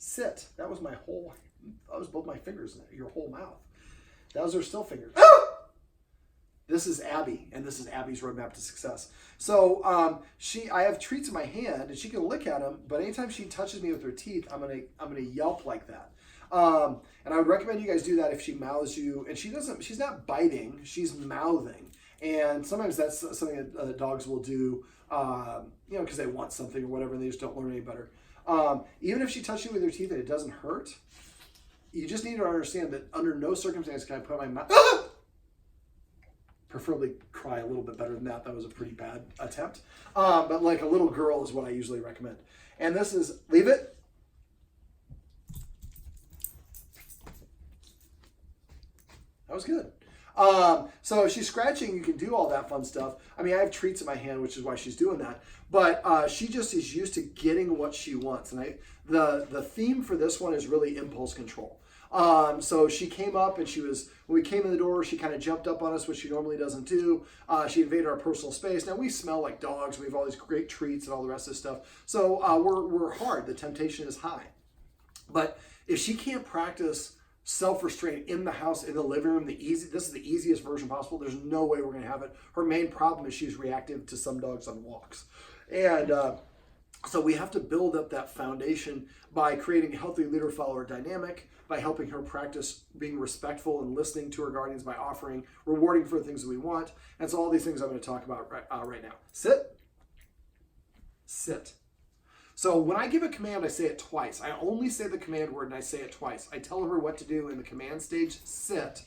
Sit. That was both my fingers in your whole mouth. Those are still fingers. This is Abby, and this is Abby's roadmap to success. So I have treats in my hand, and she can lick at them, but anytime she touches me with her teeth, I'm gonna yelp like that. And I would recommend you guys do that if she mouths you, and she's not biting, she's mouthing. And sometimes that's something that dogs will do, because they want something or whatever, and they just don't learn any better. Even if she touches you with her teeth and it doesn't hurt, you just need to understand that under no circumstance can I put my mouth... Preferably cry a little bit better than that. That was a pretty bad attempt. But like a little girl is what I usually recommend. And this is, leave it. That was good. So if she's scratching, you can do all that fun stuff. I mean, I have treats in my hand, which is why she's doing that. But she just is used to getting what she wants. And the theme for this one is really impulse control. So she came up and when we came in the door, she kind of jumped up on us, which she normally doesn't do. She invaded our personal space. Now we smell like dogs. We have all these great treats and all the rest of this stuff. So we're hard. The temptation is high. But if she can't practice self-restraint in the house, in the living room, this is the easiest version possible. There's no way we're going to have it. Her main problem is she's reactive to some dogs on walks. And, so we have to build up that foundation by creating a healthy leader-follower dynamic, by helping her practice being respectful and listening to her guardians, by offering, rewarding for the things that we want. And so all these things I'm going to talk about right now. Sit. Sit. So when I give a command, I say it twice. I only say the command word and I say it twice. I tell her what to do in the command stage, sit.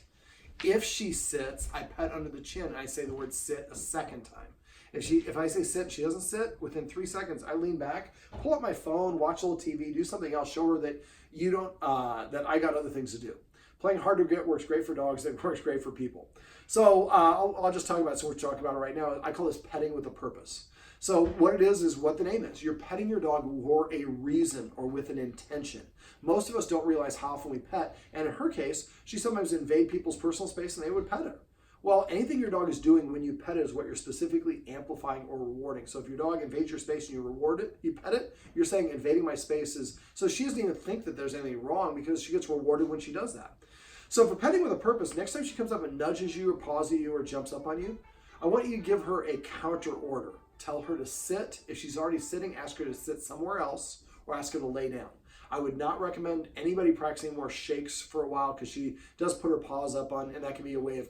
If she sits, I pet under the chin and I say the word sit a second time. If I say sit and she doesn't sit, within 3 seconds, I lean back, pull up my phone, watch a little TV, do something else, show her that that I got other things to do. Playing hard to get works great for dogs, it works great for people. So I'll just talk about it, so we're talking about it right now. I call this petting with a purpose. So what it is what the name is. You're petting your dog for a reason or with an intention. Most of us don't realize how often we pet, and in her case, she sometimes invade people's personal space and they would pet her. Well, anything your dog is doing when you pet it is what you're specifically amplifying or rewarding. So if your dog invades your space and you reward it, you pet it, you're saying invading my space is... So she doesn't even think that there's anything wrong because she gets rewarded when she does that. So for petting with a purpose, next time she comes up and nudges you or paws at you or jumps up on you, I want you to give her a counter order. Tell her to sit. If she's already sitting, ask her to sit somewhere else or ask her to lay down. I would not recommend anybody practicing more shakes for a while because she does put her paws up on, and that can be a way of,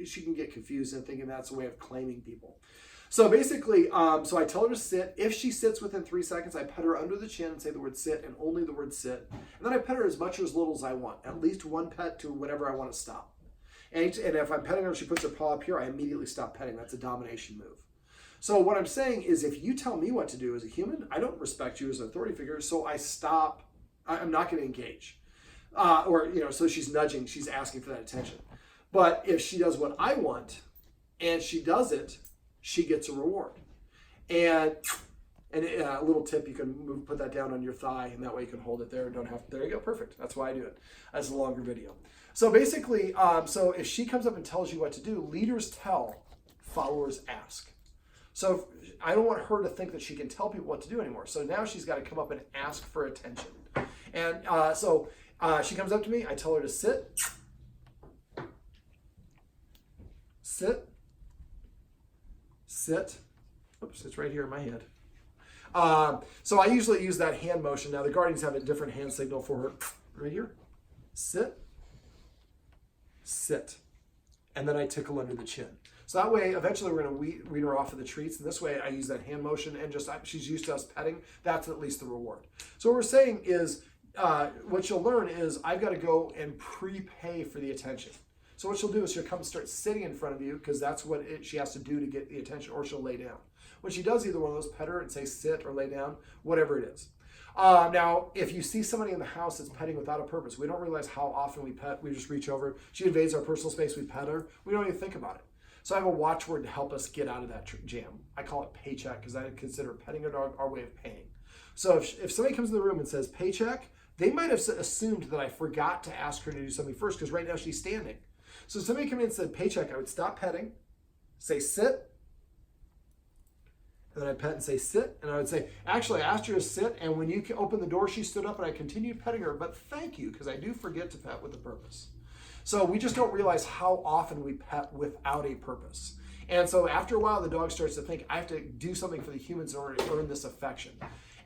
she can get confused and thinking that's a way of claiming people. So basically, so I tell her to sit. If she sits within 3 seconds, I pet her under the chin and say the word sit and only the word sit. And then I pet her as much or as little as I want, at least one pet to whenever I want to stop. And if I'm petting her and she puts her paw up here, I immediately stop petting. That's a domination move. So what I'm saying is if you tell me what to do as a human, I don't respect you as an authority figure, so I stop. I'm not going to engage. So she's nudging, she's asking for that attention. But if she does what I want and she does it, she gets a reward. And a little tip, you can put that down on your thigh, and that way you can hold it there and don't have to. There you go, perfect. That's why I do it. That's a longer video. So basically, so if she comes up and tells you what to do, leaders tell, followers ask. So I don't want her to think that she can tell people what to do anymore. So now she's got to come up and ask for attention. And so she comes up to me. I tell her to sit. Sit. Sit. Oops, it's right here in my hand. So I usually use that hand motion. Now the guardians have a different hand signal for her. Right here. Sit. Sit. And then I tickle under the chin. So that way, eventually we're going to wean her off of the treats. And this way I use that hand motion and she's used to us petting. That's at least the reward. So what we're saying is, what you'll learn is I've got to go and prepay for the attention. So what she'll do is she'll come and start sitting in front of you because that's what she has to do to get the attention, or she'll lay down. When she does either one of those, pet her and say sit or lay down, whatever it is. Now, if you see somebody in the house that's petting without a purpose, we don't realize how often we pet. We just reach over. She invades our personal space. We pet her. We don't even think about it. So I have a watchword to help us get out of that jam. I call it paycheck because I consider petting a dog our way of paying. So if somebody comes in the room and says paycheck, they might have assumed that I forgot to ask her to do something first because right now she's standing. So if somebody came in and said paycheck, I would stop petting, say sit, And then I'd pet and say, sit. And I would say, actually, I asked her to sit. And when you opened the door, she stood up and I continued petting her. But thank you, because I do forget to pet with a purpose. So we just don't realize how often we pet without a purpose. And so after a while, the dog starts to think, I have to do something for the humans in order to earn this affection.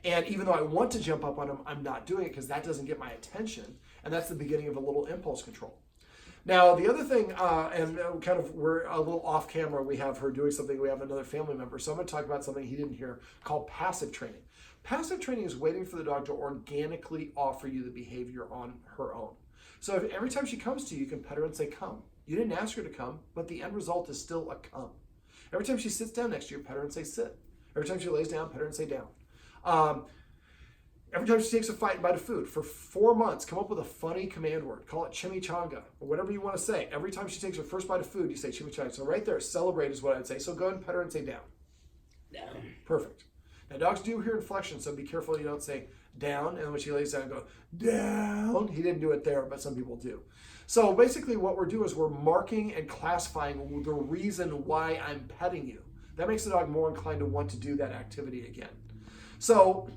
And even though I want to jump up on them, I'm not doing it because that doesn't get my attention. And that's the beginning of a little impulse control. Now, the other thing, we're a little off camera, we have her doing something, we have another family member. So I'm going to talk about something he didn't hear called passive training. Passive training is waiting for the dog to organically offer you the behavior on her own. So if every time she comes to you, you can pet her and say, come. You didn't ask her to come, but the end result is still a come. Every time she sits down next to you, pet her and say, sit. Every time she lays down, pet her and say, down. Every time she takes a bite of food, for 4 months, come up with a funny command word. Call it chimichanga, or whatever you want to say. Every time she takes her first bite of food, you say chimichanga. So right there, celebrate is what I'd say. So go ahead and pet her and say, down. Down. Perfect. Now, dogs do hear inflection, so be careful you don't say down, and when she lays down, go down. He didn't do it there, but some people do. So basically what we're doing is we're marking and classifying the reason why I'm petting you. That makes the dog more inclined to want to do that activity again. So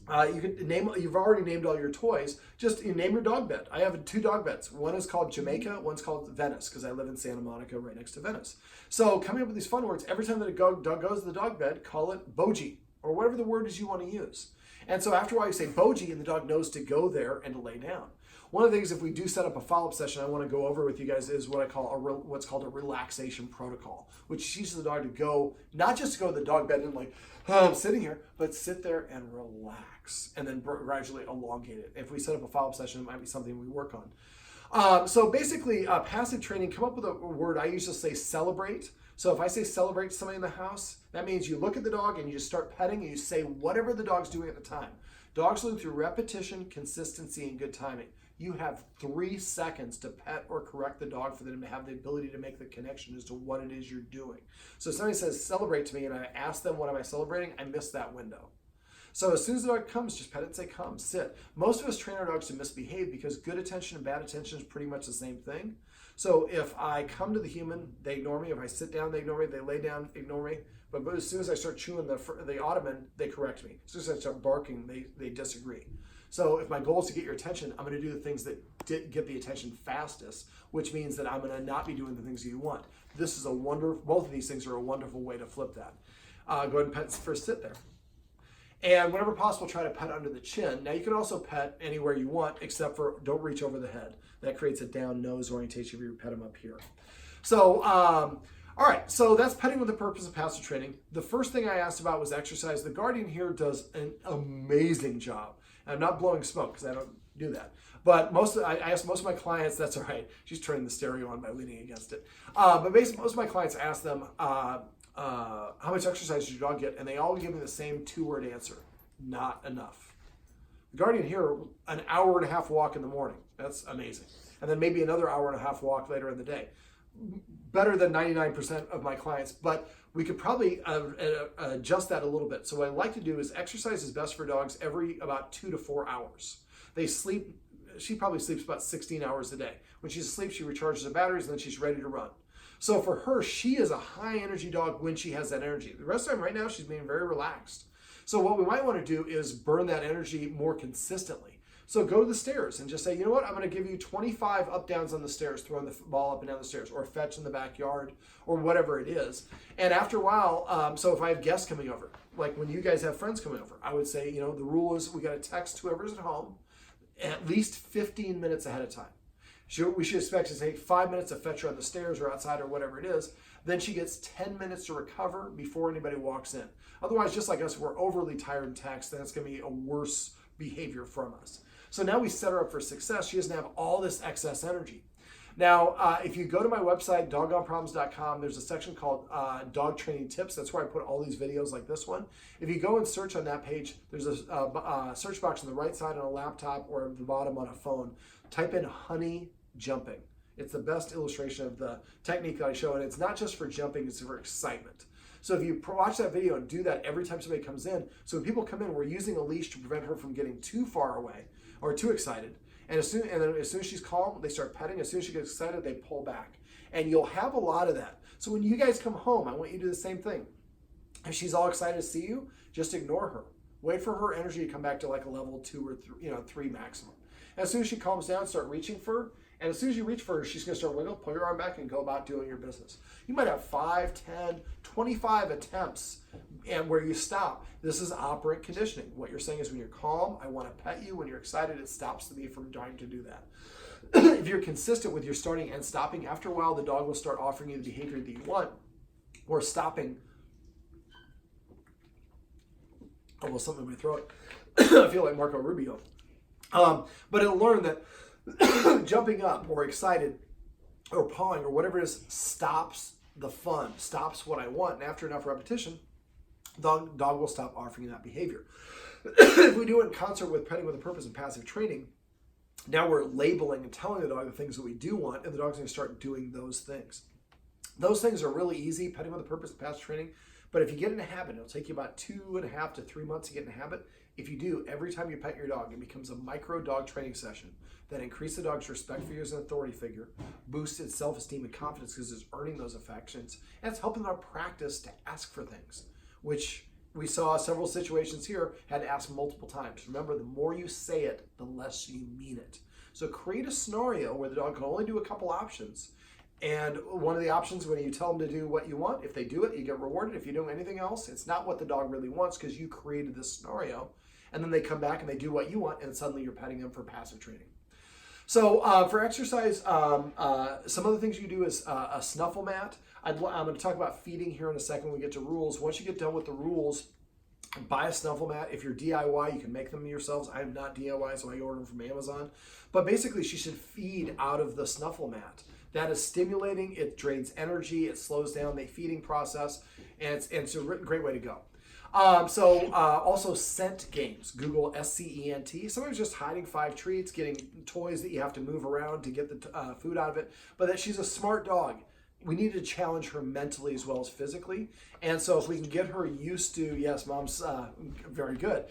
you can name. You've already named all your toys. Just name your dog bed. I have 2 dog beds. One is called Jamaica. One's called Venice, because I live in Santa Monica, right next to Venice. So coming up with these fun words. Every time that a dog goes to the dog bed, call it Boji, or whatever the word is you want to use. And so after a while, you say Boji, and the dog knows to go there and to lay down. One of the things, if we do set up a follow-up session, I want to go over with you guys is what I call what's called a relaxation protocol, which teaches the dog to go, not just to go to the dog bed and like, oh, I'm sitting here, but sit there and relax, and then gradually elongate it. If we set up a follow-up session, it might be something we work on. So basically, passive training, come up with a word. I usually say celebrate. So if I say celebrate somebody in the house, that means you look at the dog and you just start petting and you say whatever the dog's doing at the time. Dogs learn through repetition, consistency, and good timing. You have 3 seconds to pet or correct the dog for them to have the ability to make the connection as to what it is you're doing. So if somebody says celebrate to me and I ask them what am I celebrating, I miss that window. So as soon as the dog comes, just pet it and say come, sit. Most of us train our dogs to misbehave because good attention and bad attention is pretty much the same thing. So if I come to the human, they ignore me. If I sit down, they ignore me. They lay down, ignore me. But as soon as I start chewing the ottoman, they correct me. As soon as I start barking, they disagree. So if my goal is to get your attention, I'm going to do the things that get the attention fastest, which means that I'm going to not be doing the things that you want. This is both of these things are a wonderful way to flip that. Go ahead and pet first, sit there. And whenever possible, try to pet under the chin. Now you can also pet anywhere you want, except for don't reach over the head. That creates a down nose orientation if you pet them up here. So, all right, so that's petting with the purpose of passive training. The first thing I asked about was exercise. The Guardian here does an amazing job. I'm not blowing smoke because I don't do that. But I asked most of my clients, that's all right. She's turning the stereo on by leaning against it. But basically, most of my clients, I ask them, how much exercise does your dog get? And they all give me the same 2-word answer: not enough. The Guardian here, an hour and a half walk in the morning. That's amazing. And then maybe another hour and a half walk later in the day. Better than 99% of my clients, but we could probably adjust that a little bit. So what I like to do is exercise is best for dogs every about 2 to 4 hours. They sleep, she probably sleeps about 16 hours a day. When she's asleep, she recharges the batteries and then she's ready to run. So for her, she is a high energy dog when she has that energy. The rest of the time right now, she's being very relaxed. So what we might want to do is burn that energy more consistently. So go to the stairs and just say, you know what, I'm going to give you 25 up downs on the stairs, throwing the ball up and down the stairs, or fetch in the backyard, or whatever it is. And after a while, so if I have guests coming over, like when you guys have friends coming over, I would say, you know, the rule is we got to text whoever's at home at least 15 minutes ahead of time. We should expect to take 5 minutes to fetch her on the stairs or outside or whatever it is. Then she gets 10 minutes to recover before anybody walks in. Otherwise, just like us, we're overly tired and taxed, then it's going to be a worse behavior from us. So now we set her up for success. She doesn't have all this excess energy. Now, if you go to my website, doggoneproblems.com, there's a section called Dog Training Tips. That's where I put all these videos like this one. If you go and search on that page, there's a search box on the right side on a laptop or at the bottom on a phone. Type in honey jumping. It's the best illustration of the technique that I show, and it's not just for jumping, it's for excitement. So if you watch that video and do that every time somebody comes in, so when people come in, we're using a leash to prevent her from getting too far away or too excited. And as soon as she's calm, they start petting. As soon as she gets excited, they pull back. And you'll have a lot of that. So when you guys come home, I want you to do the same thing. If she's all excited to see you, just ignore her. Wait for her energy to come back to like a level 2 or 3 maximum. And as soon as she calms down, start reaching for her. And as soon as you reach for her, she's going to start wiggle, pull your arm back, and go about doing your business. You might have 5, 10, 25 attempts and where you stop. This is operant conditioning. What you're saying is when you're calm, I want to pet you. When you're excited, it stops me from trying to do that. If you're consistent with your starting and stopping, after a while, the dog will start offering you the behavior that you want, or stopping. Oh, well, something in my throat. I feel like Marco Rubio. But it'll learn that jumping up or excited or pawing or whatever it is stops the fun, stops what I want. And after enough repetition, dog will stop offering that behavior. If we do it in concert with petting with a purpose and passive training, now we're labeling and telling the dog the things that we do want, and the dog's going to start doing those things. Those things are really easy, petting with a purpose and passive training. But if you get in a habit, it'll take you about 2.5 to 3 months to get in a habit. If you do, every time you pet your dog, it becomes a micro dog training session that increases the dog's respect for you as an authority figure, boosts its self-esteem and confidence because it's earning those affections, and it's helping our practice to ask for things, which we saw several situations here had to ask multiple times. Remember, the more you say it, the less you mean it. So create a scenario where the dog can only do a couple options. And one of the options, when you tell them to do what you want, if they do it, you get rewarded. If you do anything else, it's not what the dog really wants because you created this scenario. And then they come back and they do what you want, and suddenly you're petting them for passive training. So for exercise, some other things you do is a snuffle mat. I'm going to talk about feeding here in a second when we get to rules. Once you get done with the rules, buy a snuffle mat. If you're DIY, you can make them yourselves. I am not DIY, so I order them from Amazon. But basically, she should feed out of the snuffle mat. That is stimulating, it drains energy, it slows down the feeding process, and it's a great way to go. Also scent games. Google SCENT. Sometimes just hiding 5 treats, getting toys that you have to move around to get the food out of it. But that she's a smart dog. We need to challenge her mentally as well as physically. And so if we can get her used to, yes, mom's very good.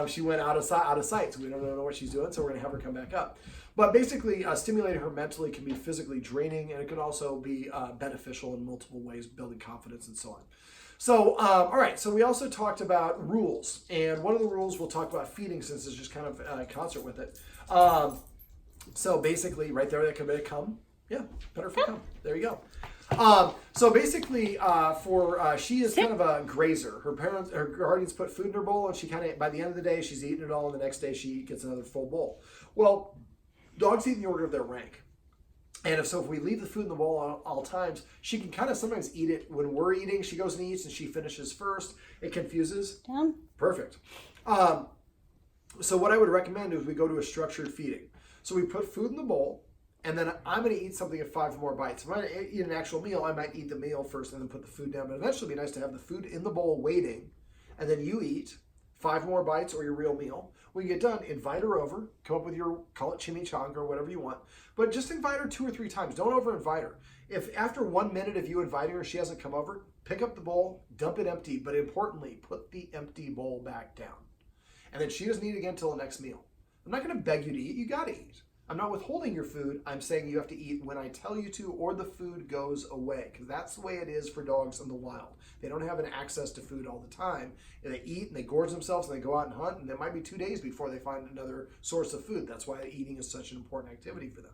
She went out of sight, so we don't know what she's doing, so we're going to have her come back up. But basically, stimulating her mentally can be physically draining, and it can also be beneficial in multiple ways, building confidence and so on. So, all right, so we also talked about rules. And one of the rules we'll talk about feeding, since it's just kind of in concert with it. So basically, right there, that could be a come. Yeah, better for come. There you go. So basically, she is kind of a grazer. Her guardians put food in her bowl, and she kind of, by the end of the day, she's eating it all, and the next day she gets another full bowl. Well, dogs eat in the order of their rank. And if we leave the food in the bowl at all times, she can kind of sometimes eat it when we're eating. She goes and eats, and she finishes first. It confuses. Down. Perfect. So what I would recommend is we go to a structured feeding. So we put food in the bowl, and then I'm going to eat something at 5 more bites. If I'm going to eat an actual meal, I might eat the meal first and then put the food down. But eventually it'd be nice to have the food in the bowl waiting, and then you eat 5 more bites or your real meal. When you get done, invite her over, come up with your, call it chimichanga or whatever you want, but just invite her 2 or 3 times. Don't over invite her. If after 1 minute of you inviting her, she hasn't come over, pick up the bowl, dump it empty, but importantly, put the empty bowl back down. And then she doesn't eat again until the next meal. I'm not going to beg you to eat. You got to eat. I'm not withholding your food. I'm saying you have to eat when I tell you to, or the food goes away, because that's the way it is for dogs in the wild. They don't have an access to food all the time. And they eat and they gorge themselves and they go out and hunt, and it might be 2 days before they find another source of food. That's why eating is such an important activity for them.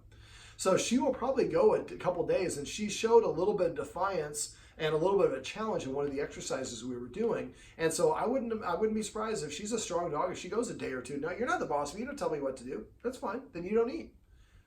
So she will probably go a couple days, and she showed a little bit of defiance and a little bit of a challenge in one of the exercises we were doing. And so I wouldn't be surprised if she's a strong dog, if she goes a day or 2. Now, you're not the boss, you don't tell me what to do. That's fine. Then you don't eat.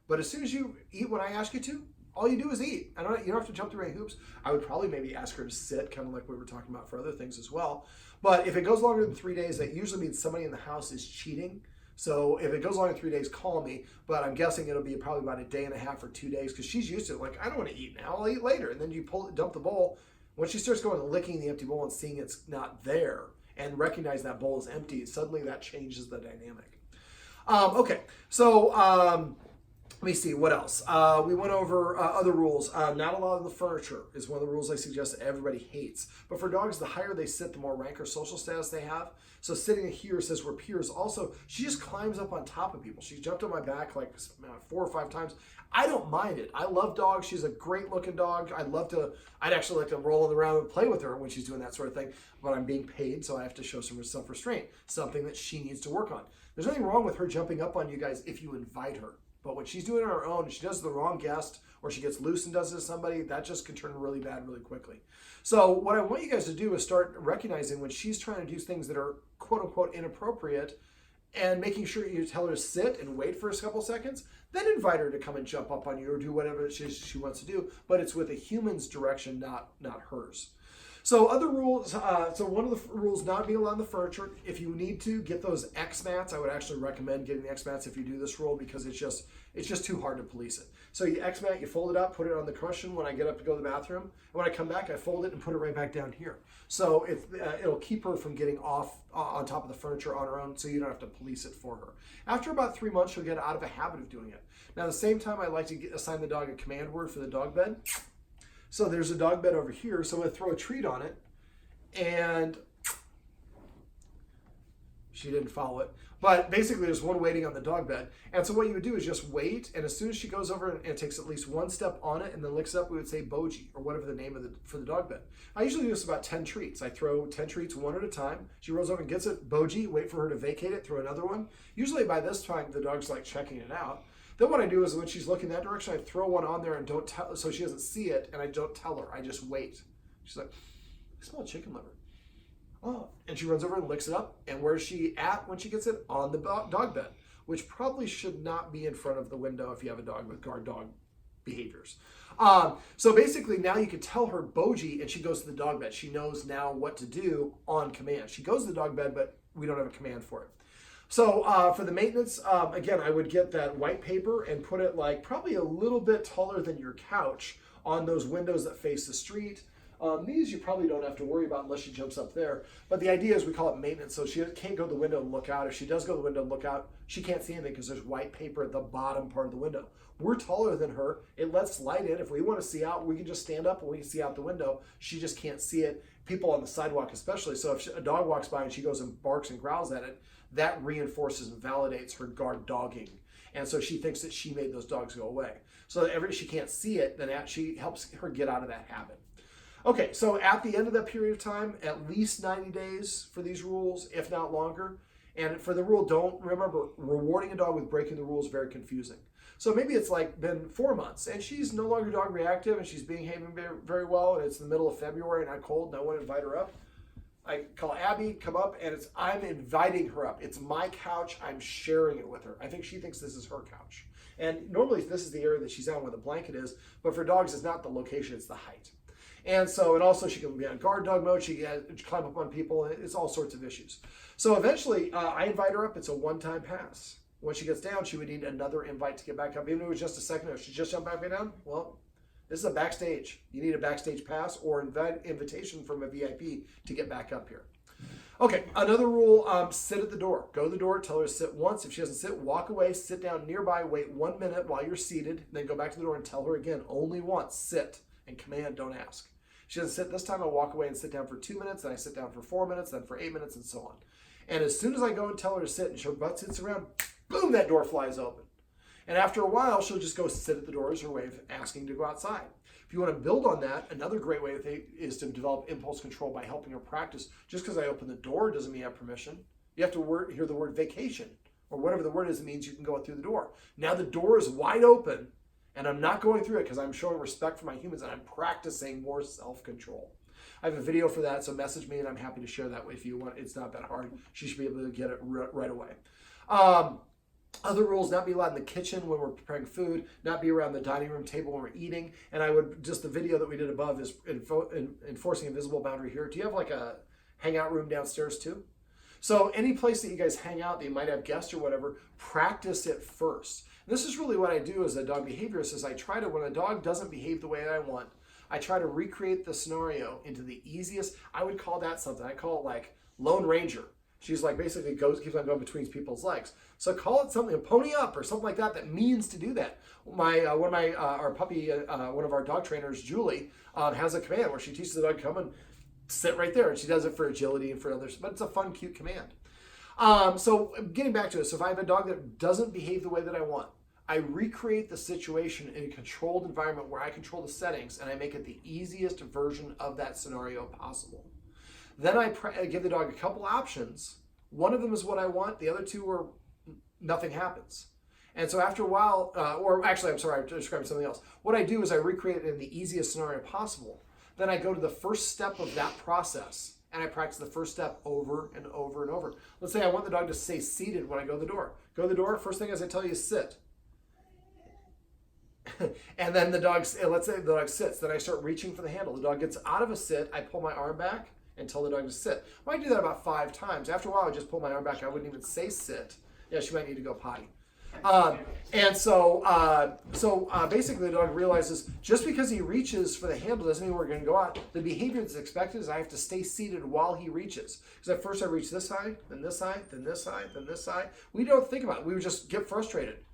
But as soon as you eat when I ask you to, all you do is eat. You don't have to jump through any hoops. I would probably maybe ask her to sit, kind of like we were talking about for other things as well. But if it goes longer than 3 days, that usually means somebody in the house is cheating. So if it goes longer than 3 days, call me. But I'm guessing it'll be probably about a day and a half or 2 days, because she's used to it. Like, I don't want to eat now. I'll eat later. And then you dump the bowl. When she starts going and licking the empty bowl and seeing it's not there and recognize that bowl is empty, suddenly that changes the dynamic. Okay, so Let me see, what else? We went over other rules. Not allowed on the furniture is one of the rules I suggest that everybody hates. But for dogs, the higher they sit, the more rank or social status they have. So sitting here says we're peers. Also, she just climbs up on top of people. She jumped on my back like 4 or 5 times. I don't mind it. I love dogs. She's a great looking dog. I'd actually like to roll around and play with her when she's doing that sort of thing. But I'm being paid, so I have to show some self-restraint, something that she needs to work on. There's nothing wrong with her jumping up on you guys if you invite her. But when she's doing it on her own and she does the wrong guest or she gets loose and does it to somebody, that just can turn really bad really quickly. So what I want you guys to do is start recognizing when she's trying to do things that are quote unquote inappropriate and making sure you tell her to sit and wait for a couple seconds, then invite her to come and jump up on you or do whatever she wants to do. But it's with a human's direction, not hers. So other rules, so one of the rules, not being allowed on the furniture. If you need to get those X mats, I would actually recommend getting the X mats if you do this rule because it's just too hard to police it. So you X mat, you fold it up, put it on the cushion when I get up to go to the bathroom. And when I come back, I fold it and put it right back down here. So it'll keep her from getting off on top of the furniture on her own, so you don't have to police it for her. After about 3 months, she'll get out of a habit of doing it. Now, at the same time, I like to assign the dog a command word for the dog bed. So there's a dog bed over here. So I'm going to throw a treat on it. And she didn't follow it. But basically, there's one waiting on the dog bed. And so what you would do is just wait. And as soon as she goes over and takes at least one step on it and then licks up, we would say Boji or whatever the name for the dog bed. I usually do this about 10 treats. I throw 10 treats one at a time. She rolls over and gets it, Boji, wait for her to vacate it, throw another one. Usually by this time, the dog's like checking it out. Then what I do is when she's looking that direction, I throw one on there and don't tell, so she doesn't see it, and I don't tell her. I just wait. She's like, I smell chicken liver. Oh, and she runs over and licks it up. And where's she at when she gets it? On the dog bed, which probably should not be in front of the window if you have a dog with guard dog behaviors. So basically now you can tell her Boji and she goes to the dog bed. She knows now what to do on command. She goes to the dog bed, but we don't have a command for it. So for the maintenance, again, I would get that white paper and put it like probably a little bit taller than your couch on those windows that face the street. These you probably don't have to worry about unless she jumps up there. But the idea is we call it maintenance. So she can't go to the window and look out. If she does go to the window and look out, she can't see anything because there's white paper at the bottom part of the window. We're taller than her. It lets light in. If we want to see out, we can just stand up and we can see out the window. She just can't see it. People on the sidewalk especially. So if a dog walks by and she goes and barks and growls at it, that reinforces and validates her guard dogging. And so she thinks that she made those dogs go away. So she can't see it, then she helps her get out of that habit. Okay, so at the end of that period of time, at least 90 days for these rules, if not longer. And for the rule, don't remember, rewarding a dog with breaking the rules is very confusing. So maybe it's like been 4 months and she's no longer dog reactive and she's behaving very, very well. And it's the middle of February, not cold, no one invite her up. I call Abby, come up, and I'm inviting her up. It's my couch, I'm sharing it with her. I think she thinks this is her couch. And normally this is the area that she's on where the blanket is, but for dogs it's not the location, it's the height. And so, and also she can be on guard dog mode, she can climb up on people, it's all sorts of issues. So eventually I invite her up, it's a one-time pass. When she gets down, she would need another invite to get back up. Even if it was just a second, if she just jumped back down, well, this is a backstage. You need a backstage pass or invitation from a VIP to get back up here. Okay, another rule, sit at the door. Go to the door, tell her to sit once. If she doesn't sit, walk away, sit down nearby, wait 1 minute while you're seated, then go back to the door and tell her again, only once, sit, and command, don't ask. If she doesn't sit this time, I walk away and sit down for 2 minutes, then I sit down for 4 minutes, then for 8 minutes, and so on. And as soon as I go and tell her to sit and her butt sits around, boom, that door flies open. And after a while, she'll just go sit at the door as her way of asking to go outside. If you want to build on that, another great way is to develop impulse control by helping her practice. Just because I open the door doesn't mean I have permission. You have to hear the word vacation, or whatever the word is, it means you can go through the door. Now the door is wide open, and I'm not going through it because I'm showing respect for my humans, and I'm practicing more self-control. I have a video for that, so message me, and I'm happy to share that if you want. It's not that hard. She should be able to get it right away. Other rules, not be allowed in the kitchen when we're preparing food, not be around the dining room table when we're eating. And I would, just the video that we did above is enforcing a visible boundary here. Do you have like a hangout room downstairs too? So any place that you guys hang out, that you might have guests or whatever, practice it first. And this is really what I do as a dog behaviorist, is I try to, when a dog doesn't behave the way that I want, I try to recreate the scenario into the easiest, I would call that something, I call it like Lone Ranger. She's like basically keeps on going between people's legs. So call it something, a pony up or something like that that means to do that. One of our dog trainers, Julie, has a command where she teaches the dog to come and sit right there, and she does it for agility and for others. But it's a fun, cute command. So getting back to it, so if I have a dog that doesn't behave the way that I want, I recreate the situation in a controlled environment where I control the settings and I make it the easiest version of that scenario possible. Then I give the dog a couple options. One of them is what I want. The other two are nothing happens. And so after a while, I'm describing something else. What I do is I recreate it in the easiest scenario possible. Then I go to the first step of that process and I practice the first step over and over and over. Let's say I want the dog to stay seated when I go to the door. Go to the door, first thing is I tell you is sit. And then let's say the dog sits, then I start reaching for the handle. The dog gets out of a sit, I pull my arm back and tell the dog to sit. Well, I do that about 5 times. After a while, I just pull my arm back. I wouldn't even say sit. Yeah, she might need to go potty. Basically the dog realizes just because he reaches for the handle doesn't mean we're going to go out. The behavior that's expected is I have to stay seated while he reaches. Because at first I reach this side, then this side, then this side, then this side. We don't think about it. We would just get frustrated.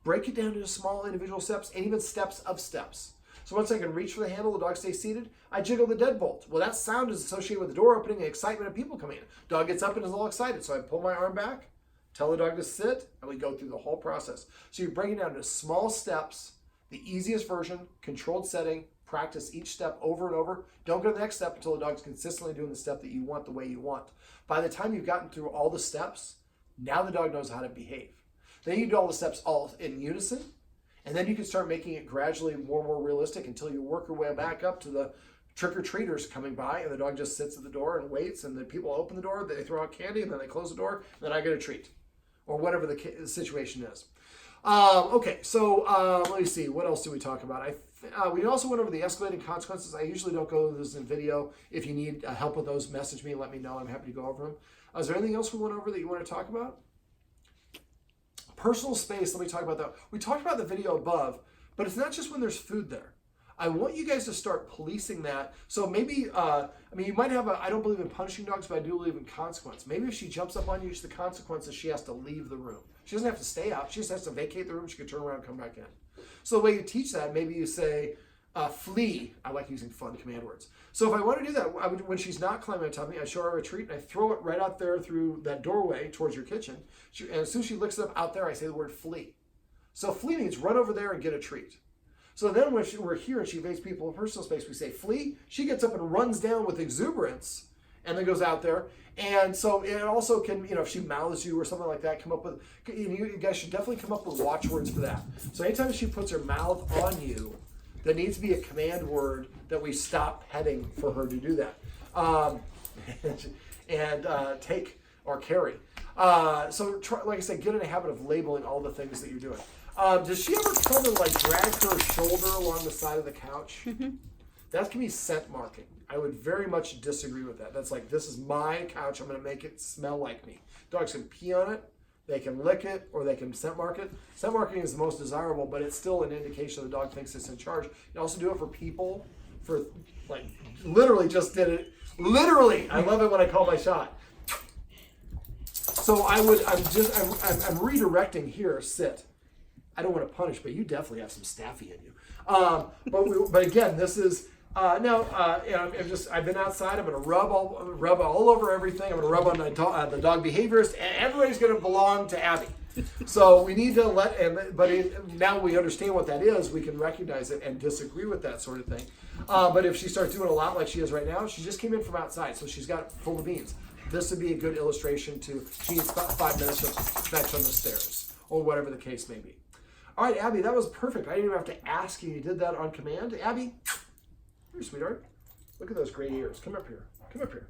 Break it down into small individual steps and even steps of steps. So once I can reach for the handle, the dog stays seated, I jiggle the deadbolt. Well, that sound is associated with the door opening and excitement of people coming in. Dog gets up and is all excited. So I pull my arm back, tell the dog to sit, and we go through the whole process. So you break it down to small steps, the easiest version, controlled setting, practice each step over and over. Don't go to the next step until the dog's consistently doing the step that you want the way you want. By the time you've gotten through all the steps, now the dog knows how to behave. Then you do all the steps all in unison, and then you can start making it gradually more and more realistic until you work your way back up to the trick-or-treaters coming by, and the dog just sits at the door and waits, and the people open the door, they throw out candy, and then they close the door, and then I get a treat, or whatever the situation is. Okay, so let me see. What else do we talk about? We also went over the escalating consequences. I usually don't go over this in video. If you need help with those, message me and let me know. I'm happy to go over them. Is there anything else we went over that you want to talk about? Personal space, let me talk about that. We talked about the video above, but it's not just when there's food there. I want you guys to start policing that. So maybe, you might have I don't believe in punishing dogs, but I do believe in consequence. Maybe if she jumps up on you, the consequence is she has to leave the room. She doesn't have to stay out. She just has to vacate the room. She can turn around and come back in. So the way you teach that, maybe you say, flee. I like using fun command words. So if I want to do that, when she's not climbing on top of me, I show her a treat and I throw it right out there through that doorway towards your kitchen. And as soon as she licks it up out there, I say the word flee. So flee means run over there and get a treat. So then when we're here and she invades people in personal space, we say flee. She gets up and runs down with exuberance and then goes out there. And so it also can, if she mouths you or something like that, come up with, you guys should definitely come up with watchwords for that. So anytime she puts her mouth on you, there needs to be a command word that we stop petting for her to do that. Take or carry. So try, like I said, get in a habit of labeling all the things that you're doing. Does she ever come and drag her shoulder along the side of the couch? Mm-hmm. That can be scent marking. I would very much disagree with that. That's like, this is my couch. I'm going to make it smell like me. Dogs can pee on it. They can lick it, or they can scent mark it. Scent marking is the most desirable, but it's still an indication the dog thinks it's in charge. You also do it for people, literally just did it. Literally, I love it when I call my shot. So I'm redirecting here, sit. I don't want to punish, but you definitely have some staffy in you. But again, this is, I've been outside. I'm going to rub all over everything. I'm going to rub on the dog behaviorist, and everybody's going to belong to Abby. So we need to now we understand what that is. We can recognize it and disagree with that sort of thing. But if she starts doing a lot like she is right now, she just came in from outside, so she's got it full of beans. This would be a good illustration to she needs about 5 minutes of fetch on the stairs, or whatever the case may be. All right, Abby, that was perfect. I didn't even have to ask you. You did that on command. Abby, here, sweetheart. Look at those great ears. Come up here. Come up here.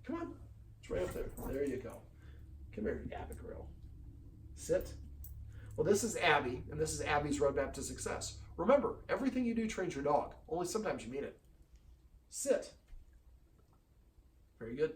Come on. It's right up there. There you go. Come here, Abigail. Sit. Well, this is Abby, and this is Abby's roadmap to success. Remember, everything you do trains your dog. Only sometimes you mean it. Sit. Very good.